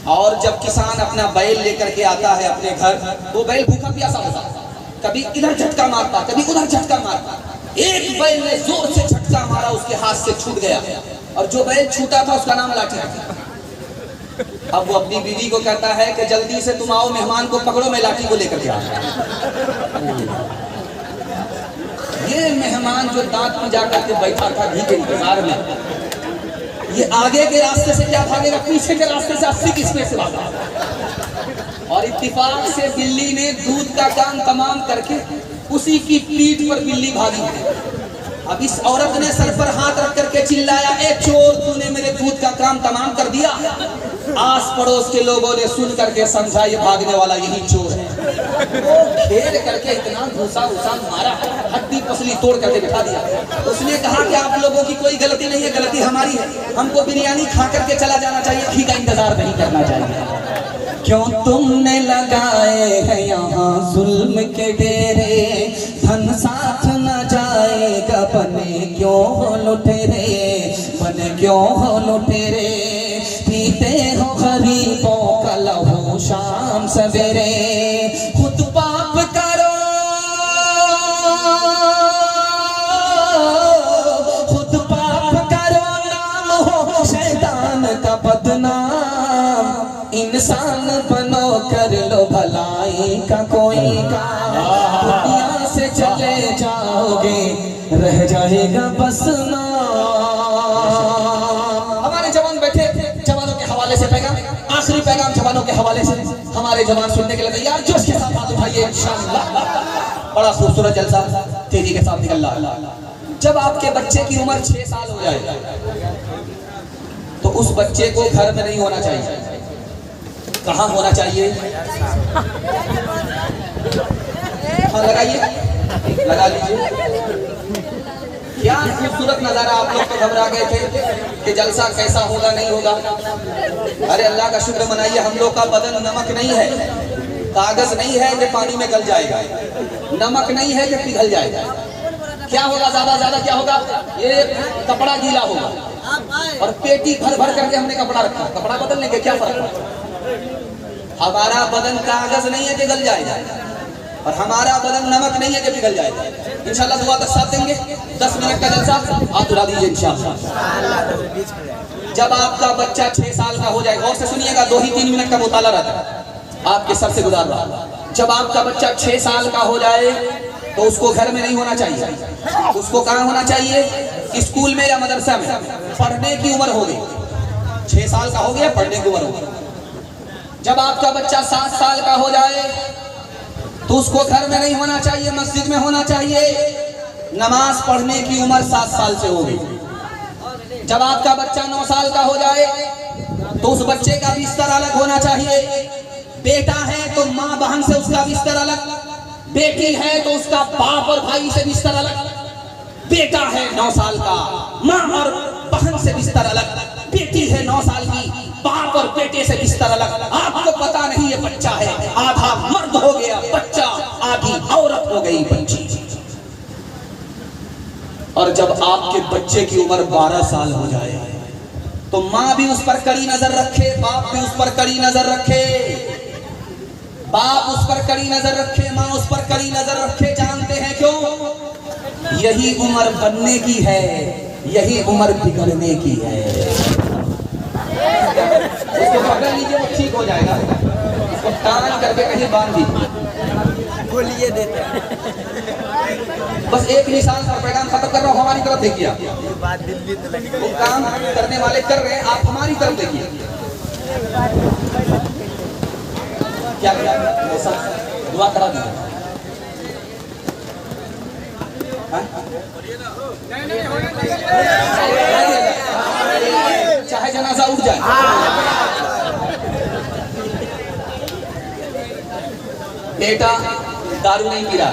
और जब किसान अपना बैल लेकर के आता है अपने घर, वो बैल भूखा प्यासा होता, कभी इधर झटका मारता, कभी उधर झटका मारता। एक बैल ने जोर से झटका मारा, उसके हाथ से छूट गया, और जो बैल छूटा था उसका नाम लाठी था। अब वो अपनी बीवी को कहता है कि जल्दी से तुम आओ, मेहमान को पकड़ो, मैं लाठी को लेकर के आया। ये मेहमान जो दांत में जाकर के बैठा था घी के इंतजार में, ये आगे के रास्ते से क्या भागेगा, पीछे के रास्ते से 80 की स्पीड से भागा। और इत्तेफाक से बिल्ली ने दूध का काम तमाम करके उसी की पीठ पर बिल्ली भागी। अब इस औरत ने सर पर हाथ रख करके चिल्लाया, ए चोर, तूने मेरे दूध का काम तमाम कर दिया। आस पड़ोस के लोगों ने सुन करके समझा ये भागने वाला यही चोर है। वो घेर करके इतना घुसा मारा, हड्डी पसली तोड़ करके बिठा दिया। उसने कहा कि आप लोगों की कोई गलती नहीं है, गलती हमारी है, हमको बिरयानी खा करके चला जाना चाहिए, घी का इंतजार नहीं करना चाहिए। क्यों तुमने लगाए हैं यहाँ जुल्म के डेरे, धन साथ न जाएगा, बने क्यों हो लुटेरे, बने क्यों हो लुटेरे। पीते हो गरीबों का लहू शाम सवेरे, खुद पाप करो, खुद पाप करो, नाम हो शैतान का बदनाम। इंसान बनो, कर लो भलाई का कोई काम, दुनिया से चले जाओगे, रह जाएगा बस नाम। हमारे जवान बैठे, जवानों के हवाले से पैगाम, आखिरी पैगाम जवानों के हवाले से हमारे जवान सुनने के लिए तैयार, जोश के साथ हाथ उठाइए इंशाअल्लाह। बड़ा खूबसूरत जलसा तेजी के साथ निकल रहा है। जब आपके बच्चे की उम्र 6 साल हो जाए तो उस बच्चे को घर में नहीं होना चाहिए। कहाँ होना चाहिए? हाँ लगाइए, लगा लीजिए। क्या खूबसूरत नजारा। आप लोग तो घबरा गए थे कि जलसा कैसा होगा नहीं होगा। अरे अल्लाह का शुक्र मनाइए, हम लोग का बदन नमक नहीं है, कागज नहीं है कि पानी में गल जाएगा, नमक नहीं है कि पिघल जाएगा। क्या होगा ज्यादा क्या होगा, ये कपड़ा गीला होगा और पेटी भर भर करके हमने कपड़ा रखा, कपड़ा बदलने के क्या फर्क पड़ता। हमारा बदन कागज नहीं है कि गल जाएगा और हमारा बदन नमक नहीं है कि पिघल जाएगा। इंशाल्लाह दुआ का साथ देंगे। 10 मिनट का जलसा हाथ उड़ा दीजिए इंशाल्लाह। जब आपका बच्चा 6 साल का हो जाए, गौर से सुनिएगा, 2 ही 3 मिनट का मुताला रहता है, आपके सर से गुजार रहा। जब आपका बच्चा 6 साल का हो जाए तो उसको घर में नहीं होना चाहिए, उसको कहाँ होना चाहिए? स्कूल में या मदरसा में। पढ़ने की उम्र हो गई, 6 साल का हो गया, पढ़ने की उम्र हो गई। जब आपका बच्चा 7 साल का हो जाए तो उसको घर में नहीं होना चाहिए, मस्जिद में होना चाहिए। नमाज पढ़ने की उम्र 7 साल से हो गई। जब आपका बच्चा 9 साल का हो जाए तो उस बच्चे का बिस्तर अलग होना चाहिए। बेटा है तो माँ बहन से उसका बिस्तर अलग, बेटी है तो उसका बाप और भाई से बिस्तर अलग। बेटा है 9 साल का, माँ और बहन से बिस्तर अलग। बेटी है 9 साल की, बाप और बेटे से बिस्तर अलग। आपको पता नहीं ये बच्चा है, आधा मर्द हो गया बच्चा, आधी औरत हो गई बच्ची। और जब आपके बच्चे की उम्र 12 साल हो जाए तो माँ भी उस पर कड़ी नजर रखे, बाप भी उस पर कड़ी नजर रखे। बाप उस पर कड़ी नजर रखे, माँ उस पर कड़ी नजर रखे। जानते हैं क्यों? यही उम्र बनने की है, यही उम्र बिगड़ने की है। उसको पकड़ लीजिए, वो ठीक हो जाएगा। उसको टान करके कहीं बांध दीजिए, बोलिए देते हैं। बस एक निशान पर पैगाम खत्म कर रहा हूँ, हमारी तरफ देखिए। वो काम करने वाले कर रहे हैं, आप हमारी तरफ देखिए। क्या दुआ करा दीजिए। चाहे जनाजा उठ जाए। बेटा दारू नहीं पी रहा,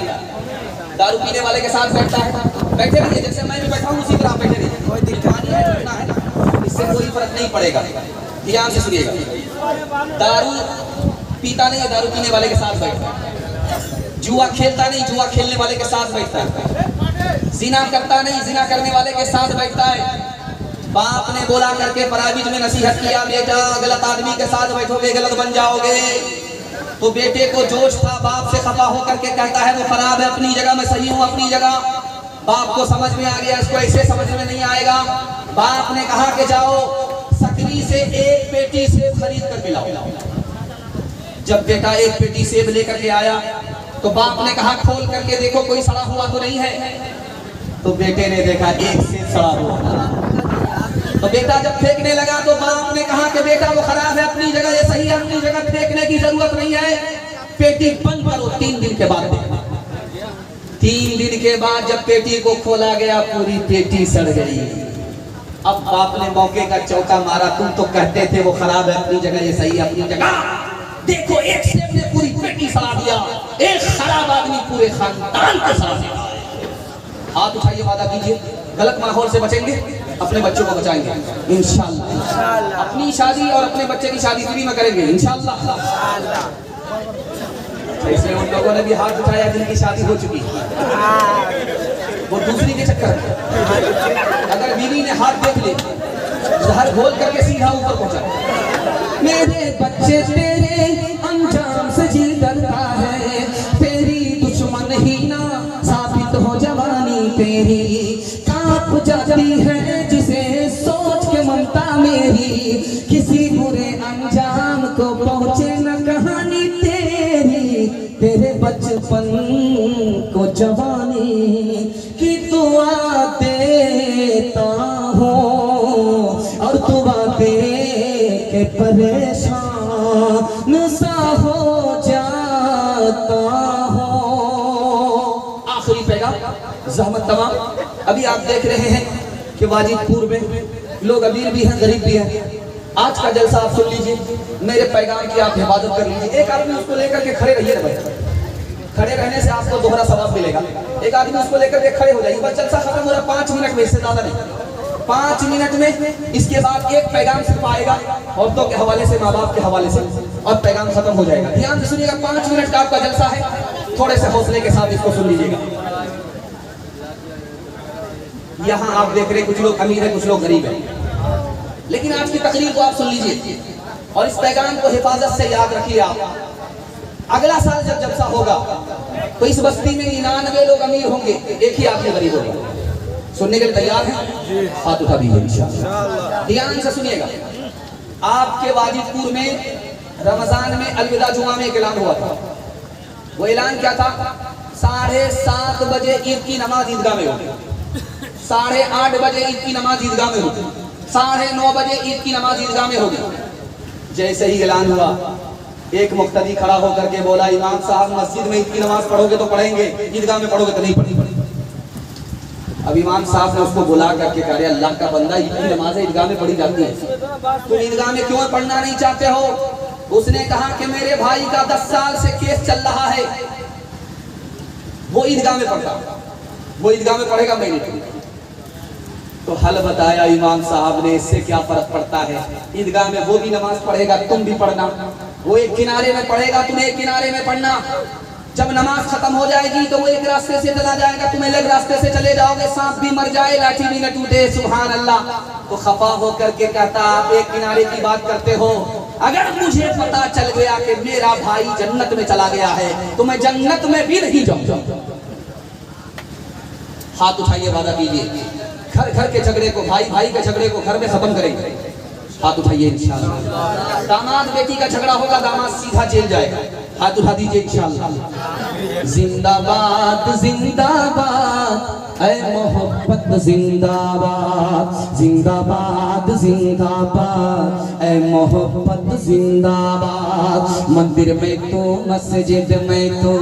दारू पीने वाले के साथ बैठता है, बैठे रहिए। जैसे मैं भी बैठा हूँ उसी तरह बैठे रहिए। कोई दिक्कत है, इससे कोई फर्क नहीं पड़ेगा। ध्यान से सुनिएगा। दारू पीता नहीं है, दारू पीने वाले के साथ बैठता है। जुआ खेलता नहीं, जुआ खेलने वाले के साथ बैठता है। जिना करता नहीं, जिना करने वाले के साथ बैठता है। बाप ने बोला करके प्राइवेट में नसीहत किया, बेटा गलत आदमी के साथ बैठोगे गलत बन जाओगे। तो बेटे को जोश था, बाप से खफा होकर के कहता है वो खराब है, अपनी जगह मैं सही हूँ, अपनी जगह। बाप को समझ में आ गया, इसको ऐसे समझ में नहीं आएगा। बाप ने कहा कि जाओ सकरी से एक पेटी सेब खरीद कर पिलाओ। जब बेटा एक पेटी सेब लेकर के आया तो बाप ने कहा खोल करके देखो कोई सड़ा हुआ तो नहीं है। तो बेटे ने देखा एक सेब सड़ा हुआ। तो बेटा जब फेंकने लगा तो बाप ने कहा कि बेटा वो खराब है, अपनी जगह ये सही है, अपनी जगह फेंकने की जरूरत नहीं है, पेटी बंद करो। 3 दिन के बाद 3 दिन के बाद जब पेटी को खोला गया पूरी पेटी सड़ गई। अब बाप ने मौके का चौका मारा, तुम तो कहते थे वो खराब है, अपनी जगह ये सही है, अपनी जगह। देखो एक सेब ने पूरी पेटी सड़ा दिया, एक खराब आदमी पूरे खानदान को सड़ा दिया। हाथ उठाइए, वादा कीजिए गलत माहौल से बचेंगे, अपने बच्चों को बचाएंगे इंशाअल्लाह। अपनी शादी और अपने बच्चे की शादी फ्री में करेंगे इंशाअल्लाह। इसलिए उन लोगों ने भी हाथ उठाया जिनकी शादी हो चुकी, वो दूसरी के चक्कर में अगर बीवी ने हाथ देख ले जहर घोल करके सीधा ऊपर पहुंचा। मेरे बच्चे तेरे अंजाम से जी डरता है, तेरी दुश्मन ही ना साबित हो जवानी तेरी। कांप जाती है जिसे सोच के ममता मेरी, किसी बुरे अंजाम को पहुंचे न कहानी तेरी। तेरे बचपन को जवानी की दुआ देता हूँ और दुआ दे के परेशान सा हो जाता हूँ। आखिरी पैगाम ज़हमत तमाम। अभी आप देख रहे हैं कि वाजिदपुर में लोग अमीर भी हैं, गरीब भी हैं। आज का जलसा आप सुन लीजिए, मेरे पैगाम की आप हिफाजत कर लीजिए। एक आदमी उसको लेकर के खड़े रहिए ना भाई, खड़े रहने से आपको दोहरा सवाब मिलेगा। एक आदमी उसको लेकर के खड़े हो जाइए, बस जलसा खत्म हो रहा है 5 मिनट में, इससे ज्यादा नहीं। 5 मिनट में इसके बाद एक पैगाम सिर्फ आएगा औरतों के हवाले से, माँ बाप के हवाले से, और पैगाम खत्म हो जाएगा। ध्यान से सुनिएगा, 5 मिनट का आपका जलसा है, थोड़े से हौसले के साथ इसको सुन लीजिएगा। यहाँ आप देख रहे कुछ लोग अमीर है, कुछ लोग गरीब है, लेकिन आज की तकरीर को आप सुन लीजिए और इस पैगाम को हिफाजत से याद रखिए। आप अगला साल जब जलसा होगा तो इस बस्ती में 99 लोग अमीर होंगे, एक ही आदमी गरीब होगा। सुनने के लिए तैयार हैं? हाथ उठा दीजिए इंशाअल्लाह। ध्यान से सुनिएगा। आपके वाजिदपुर में रमजान में अलविदा जुमा में एक ऐलान हुआ था। वो ऐलान क्या था? 7:30 बजे ईद की नमाज ईदगाह में होगी, 8:30 बजे ईद की नमाज ईदगाह में होगी, 9:30 बजे ईद की नमाज ईदगाह में होगी। जैसे ही ऐलान हुआ एक मुक्तदी खड़ा होकर के बोला, इमाम साहब मस्जिद में ईद की नमाज पढ़ोगे तो पढ़ेंगे, ईदगाह में पढ़ोगे तो नहीं पढ़ेंगे। अब इमाम साहब ने उसको बुला करके कहा, अल्लाह का बंदा, इतनी नमाजें ईदगाह में पढ़ी जाती है, तुम ईदगाह में क्यों पढ़ना नहीं चाहते हो? उसने कहा कि मेरे भाई का 10 साल से केस चल रहा है, वो ईदगाह में पढ़ता, वो ईदगाह में पढ़ेगा, मैं नहीं। तो हल बताया इमाम साहब ने, इससे क्या फर्क पड़ता है, ईदगाह में वो भी नमाज पढ़ेगा, तुम भी पढ़ना, वो एक किनारे में पढ़ेगा, तुम एक किनारे में पढ़ना। जब नमाज खत्म हो जाएगी तो वो एक रास्ते से चला जाएगा, तुम अलग रास्ते से चले जाओगे, सांप भी मर जाए, लाठी भी न टूटे, सुभान अल्लाह। तो खफा होकर के कहता, आप एक किनारे की बात करते हो, अगर मुझे पता चल गया कि मेरा भाई जन्नत में चला गया है तो मैं जन्नत में भी नहीं जाऊंगा। हाथ उठाइए, वादा कीजिए, घर घर के झगड़े को, भाई भाई के झगड़े को घर में खत्म करेंगे। हाथ उठाइए इंशाअल्लाह। दामाद बेटी का झगड़ा होगा, दामाद सीधा जेल जाएगा, हाथ उठा दीजिए इंशाअल्लाह। जिंदाबाद जिंदाबाद ऐ मोहब्बत जिंदाबाद, जिंदाबाद जिंदाबाद ऐ मोहब्बत जिंदाबाद। मंदिर में तो मस्जिद में तो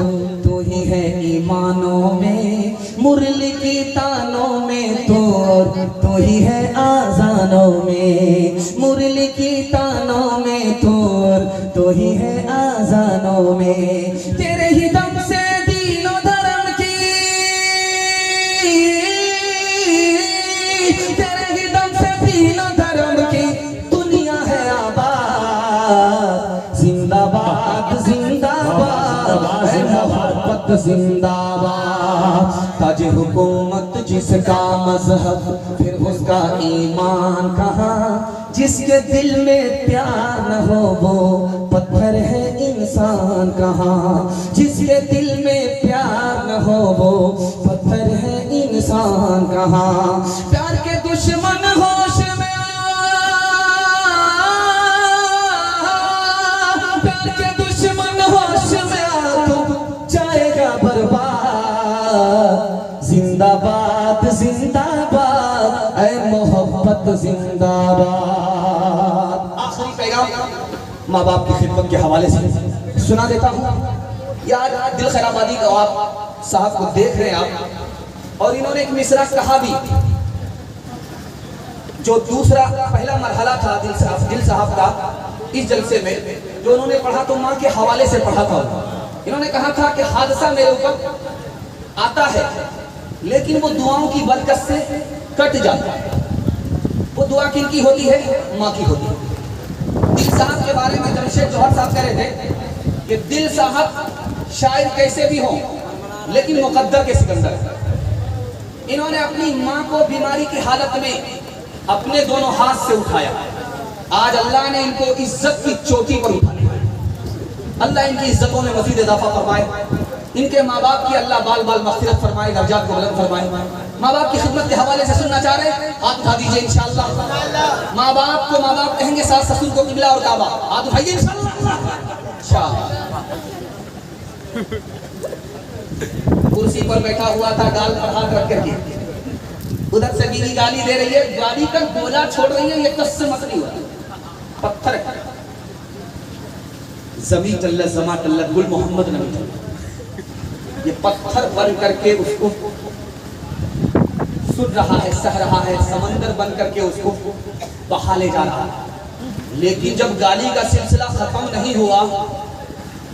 तू ही है ईमानों में, मुरली की तानों में तो तू ही है आजानों में, मुरली की तानों में तो ही है आजानों में। तेरे ही दम से दीनों धर्म की, तेरे ही दम से दीनों धर्म की दुनिया है आबाद। जिंदाबाद जिंदाबाद है मोहब्बत जिंदाबाद। ताजे हुकूमत जिसका मजहब फिर उसका ईमान कहाँ, जिसके दिल में प्यार न हो वो पत्थर है इंसान कहाँ, जिसके दिल में प्यार न हो वो पत्थर है इंसान कहाँ। प्यार के दुश्मन होश में आ, प्यार के दुश्मन होश में आ तो जाएगा बर्बाद। जिंदाबाद जिंदाबाद ऐ मोहब्बत जिंदाबाद। आखिरी पैगाम माँ बाप की खिदमत के हवाले से सुना देता हूँ। यार दिल खैराबादी का आप साहब को देख रहे हैं आप, और इन्होंने एक मिसरा कहा भी, जो दूसरा पहला मरहला था दिल साहब का इस जलसे में, जो उन्होंने पढ़ा तो माँ के हवाले से पढ़ा था। इन्होंने कहा था कि हादसा मेरे ऊपर आता है लेकिन वो दुआओं की बरकत से कट जाता है। वो दुआ किनकी होती है? माँ की होती है। दिल साहब के बारे में जमशेद जौहर साहब कह रहे थे कि दिल साहब शायद कैसे भी हो लेकिन मुकद्दर के सिकंदर। इन्होंने अपनी माँ को बीमारी की हालत में अपने दोनों हाथ से उठाया। आज अल्लाह ने इनको इज्जत की चोटी पर उठा लिया। अल्लाह इनकी इज्जतों में मज़ीद इजाफा फरमाए। इनके माँ बाप की अल्लाह बाल बाल मग़फ़िरत फरमाए, दर्जात को बुलंद फरमाए। माँ बाप की खिदमत के हवाले से सुनना चाह रहे हैं? हाथ उठा दीजिए इंशाअल्लाह। माँ बाप को माँ बाप कहेंगे, सास ससुर को किबला और काबा। हाथ उठाइए इंशाअल्लाह। कुर्सी पर बैठा हुआ था, गाल पर हाथ रख करके, उधर से बीवी गाली दे रही है, गाली का गोला छोड़ रही है, ये कस से मत नहीं हुआ, पत्थर है। जमी तल्ला जमा तल्ला गुल मोहम्मद नबी, ये पत्थर बन करके उसको सुन रहा है, सह रहा है, समंदर बन करके उसको बहा ले जा रहा है। लेकिन जब गाली का सिलसिला खत्म नहीं हुआ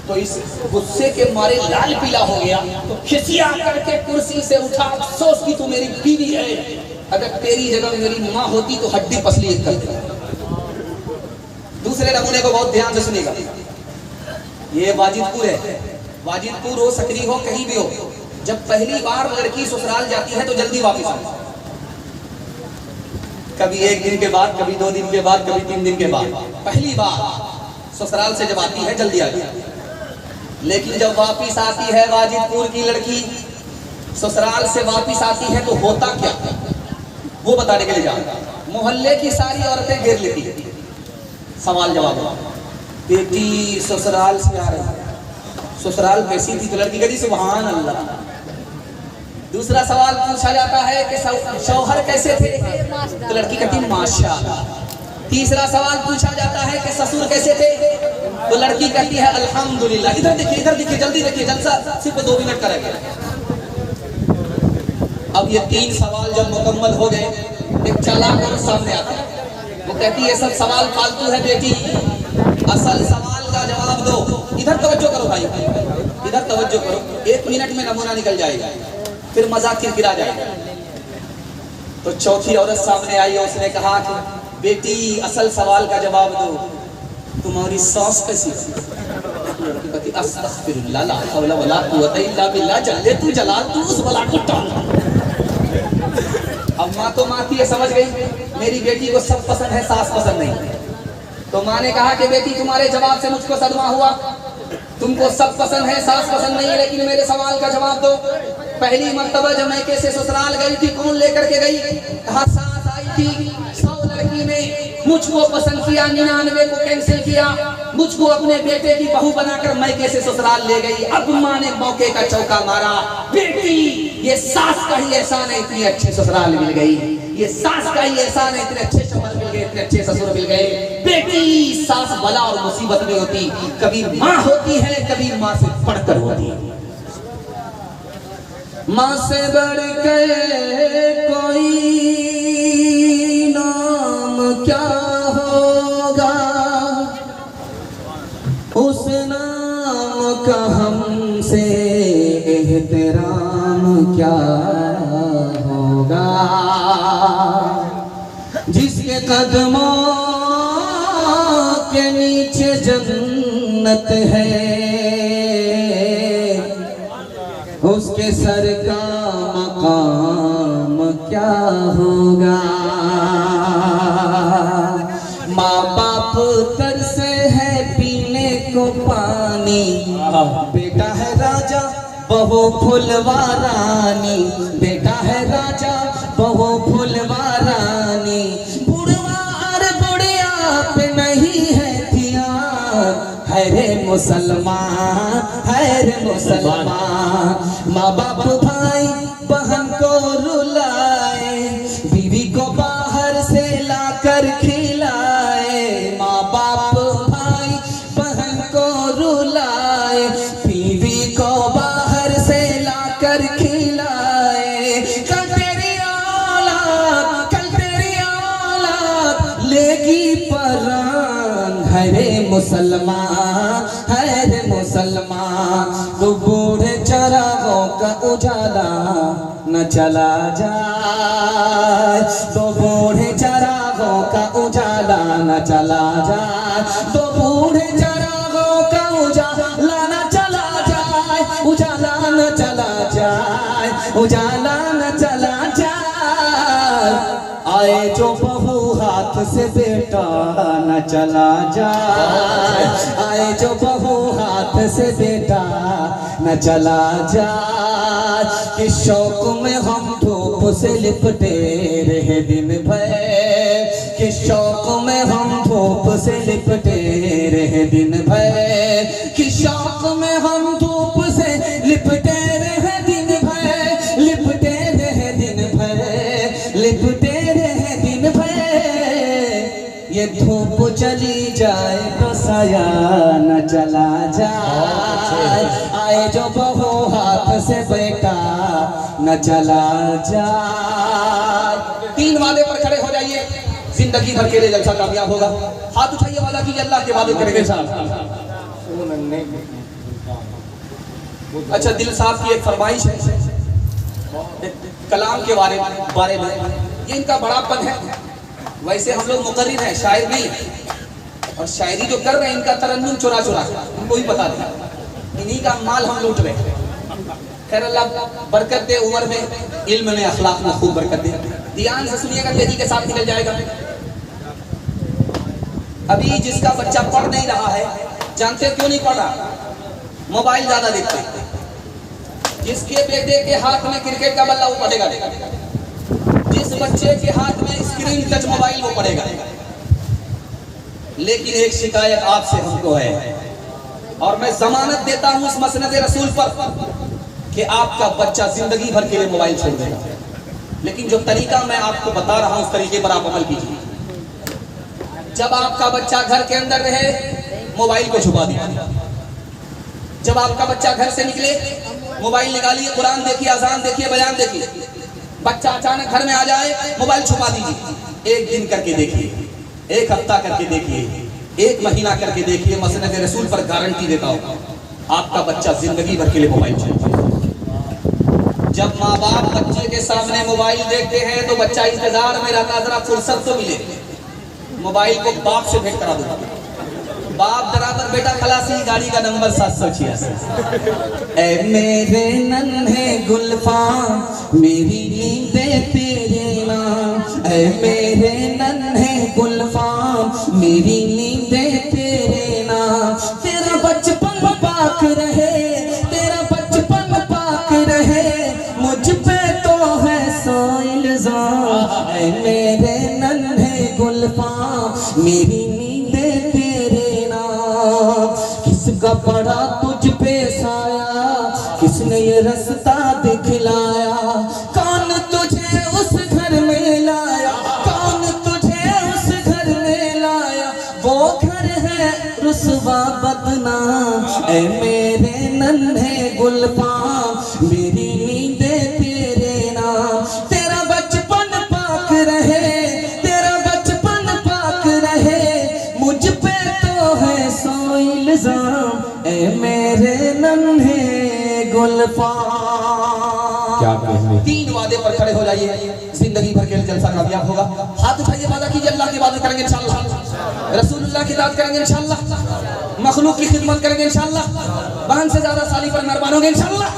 तो इस गुस्से के मारे लाल पीला हो गया, तो खिसिया करके कुर्सी से उठा। अफसोस की तू मेरी बीवी है, अगर तेरी जगह मेरी माँ होती तो हड्डी पसली कर देती। दूसरे नमूने को बहुत ध्यान से सुनेगा। ये वाजिदपुर है, वाजिदपुर हो, सकरी हो, कहीं भी हो, जब पहली बार लड़की ससुराल जाती है तो जल्दी वापस आती है। कभी 1 दिन के बाद, कभी 2 दिन के बाद, कभी 3 दिन के बाद। पहली बार ससुराल से जब आती है जल्दी आती है। लेकिन जब वापिस आती है वाजिदपुर की लड़की, ससुराल से वापिस आती है तो होता क्या, वो बताने के लिए जा रहा। मोहल्ले की सारी औरतें घेर लेती है। सवाल जवाब, बेटी ससुराल से आ रही है, ससुराल कैसी थी? तो लड़की कहती सुभान अल्लाह। दूसरा सवाल पूछा जाता है कि शौहर कैसे थे? तो लड़की कहती माशाअल्लाह। तीसरा सवाल पूछा जाता है कि ससुर कैसे थे? तो लड़की कहती है अल्हम्दुलिल्लाह। इधर देखिए, जल्दी देखिए, जलसा सिर्फ 2 मिनट का रह गया। अब अब ये 3 सवाल जब मुकम्मल हो गए, एक चालाक औरत सामने आता है, वो कहती है ये सब सवाल फालतू है बेटी, असल सवाल का जवाब दो। इधर तवज्जो करो भाई, इधर तवज्जो करो, 1 मिनट में नमूना निकल जाएगा, फिर मजाक किरकिरा जाएगा। तो चौथी औरत सामने आई और उसने कहा कि बेटी असल सवाल का जवाब दो, तुम्हारी सास कैसी? अस्तगफिरुल्लाह ला हौला वला कुव्वता इल्ला बिल्लाह, जल्ले तू जलाल तू उस बला को टाल। अब माँ तो माँ थी, ये समझ गई मेरी बेटी को सब पसंद है, सास पसंद नहीं। तो माँ ने कहा कि बेटी तुम्हारे जवाब से मुझको सदमा हुआ, तुमको सब पसंद है, सास पसंद नहीं है, लेकिन मेरे सवाल का जवाब दो। पहली मर्तबा जब मैं कैसे ससुराल गई थी, कौन लेकर के गई? कहा सास आई थी, 100 लड़की ने मुझको पसंद किया, 99 को कैंसिल किया, मुझको अपने बेटे की बहू बनाकर मैं कैसे ससुराल ले गई। अब माँ ने मौके का चौका मारा, बेटी ये सास का ही एहसान है, इतनी अच्छी ससुराल मिल गई, ये सास का ही एहसान है, इतने अच्छे शौहर मिल गए, इतने अच्छे ससुर मिल गए। बेटी सास बला और मुसीबत में होती, कभी माँ होती है, कभी माँ से पढ़कर होती है। माँ से बढ़ के कोई नाम क्या होगा, उस नाम का हमसे एहतराम क्या होगा, जिसके कदमों के नीचे जन्नत है, उसके सर का मकाम क्या होगा। माँ बाप तरसे है पीने को पानी, बेटा है राजा बहू फुलवा रानी, बेटा है राजा बहू फुलवा रानी, बुढ़वार बुढ़िया पे नहीं है ध्यान, है रे मुसलमान, है रे मुसलमान। माँ बाप भाई बहन को रुलाए, बीवी को बाहर से लाकर खिलाए, माँ बाप भाई बहन को रुलाए, बीवी को बाहर से लाकर खिलाए। कल तेरी औलाद लेगी परान, है रे मुसलमान, है रे मुसलमान। तो बूढ़े चरागों का उजाला न चला जाए, तो बूढ़े चरागों का उजाला न चला जाए, तो बूढ़े चरागों का उजाला न चला जाए, उजाला न चला जाए, उजाला न चला जाए। आए जो बहू हाथ से बेटा न चला जाए, आए जो बहू हाथ से बेटा न चला जाए। किस शौक में हम धूप से लिपटे रहे दिन भर, किस शौक में हम धूप से लिपटे रहे दिन भर, किस शौक में हम धूप से लिपटे रहे दिन भर, लिपटे रहे दिन भर, लिपटे रहे दिन भर। ये धूप चली जाए तो साया न चला जाए, आए जो बहू हाथ से बेटा न चला जाए। 3 वादे पर खड़े हो जाइए, जिंदगी भर के लिए जलसा कामयाब होगा। हाथ उठाइए, वादा कीजिए अल्लाह के वादे करेंगे साहब। अच्छा, दिल साहब की एक फरमाइश है कलाम के बारे में, ये इनका बड़ापन है। वैसे हम लोग मुकर्रिर हैं, शायर नहीं, और शायरी जो कर रहे हैं इनका तरन्नुम चुरा चुरा उनको ही पता नहीं, इन्हीं का माल हम लूट रहे हैं। खैर अल्लाह बरकत दे, उम्र में इल्म में अखलाक में खूब बरकत दे। ध्यान से सुनिएगा, तेजी के साथ निकल जाएगा। अभी जिसका बच्चा पढ़ नहीं रहा है, जानते क्यों नहीं पढ़ रहा? मोबाइल ज्यादा देखते हैं। जिसके बेटे के हाथ में क्रिकेट का बल्ला वो पढ़ेगा, जिस बच्चे के हाथ में स्क्रीन टच मोबाइल वो पढ़ेगा। लेकिन एक शिकायत आपसे हमको है, और मैं जमानत देता हूं उस मसनद रसूल पर कि आपका बच्चा जिंदगी भर के लिए मोबाइल छोड़ देगा। लेकिन जो तरीका मैं आपको बता रहा हूं उस तरीके पर आप अमल कीजिए। जब आपका बच्चा घर के अंदर रहे, मोबाइल को छुपा दिया। जब आपका बच्चा घर से निकले, मोबाइल निकालिए, कुरान देखिए, अजान देखिए, बयान देखिए। बच्चा अचानक घर में आ जाए, मोबाइल छुपा दीजिए। एक दिन करके देखिए, एक हफ्ता करके देखिए, एक महीना करके देखिए, मसनद रसूल पर गारंटी देता हूँ आपका बच्चा जिंदगी भर के लिए मोबाइल छुपाएगा। जब माँ बाप बच्चे के सामने मोबाइल देखते हैं तो बच्चा इंतजार में रहता, जरा फुर्सत तो मिले, मोबाइल को बाप से भेंट करा दूंगा। बाप बराबर बेटा खलासी, गाड़ी का नंबर 786। ऐ मेरे नन्हे गुलफाम मेरी नींदें तेरे नाम, ऐ मेरे नन्हे गुलफाम मेरी नींदें तेरे नाम। तेरा बचपन पाक रहे, तेरा बचपन पाक रहे, मुझ पे तो है सो इल्जाम। ऐ मेरे नन्हे गुलफाम मेरी नींदें तेरे नाम। किसका पड़ा तुझ पे साया, किसने ये रास्ता दिखलाया, कौन तुझे उस घर में लाया, कौन तुझे उस घर में लाया, वो घर है रुसवा बदनाम। ऐ मेरे नन्हे गुलफाम मेरी नींदें तेरे नाम। तेरा बचपन पाक रहे, तेरा बचपन पाक रहे, मुझ पे तो है सो इल्जाम। ऐ मेरे नन्हे गुलफाम। क्या कहने, 3 वादे पर खड़े हो जाइए, जिंदगी भर के लिए जलसा कामयाब होगा। हाथ उठाइए, वादा कीजिए अल्लाह की इबादत करेंगे इंशाअल्लाह, रसूलुल्लाह की इताअत करेंगे इंशाअल्लाह, मखलूक की खिदमत करेंगे इंशाअल्लाह, बहन से ज्यादा साली पर मेहरबान होंगे इंशाअल्लाह।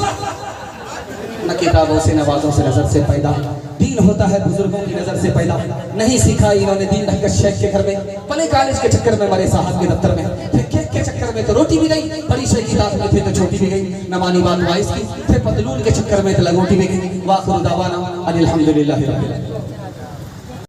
न किताबों से न बातों से नजर से पैदा, दीन होता है बुजुर्गों की नजर से पैदा। नहीं सीखा इन्होंने दीन ढंग शेख के घर में, पले कॉलेज के चक्कर में मरे साहब के दफ्तर में, फिर केक के चक्कर में तो रोटी भी गई, बड़ी शेख की दात में थे तो छोटी भी गई, न मानी बात वाइस की, फिर पतलून के चक्कर में तो लगोटी भी गई। वाखिर दावाना अनिल हम्दुलिल्लाहि रब्बिल आलमीन।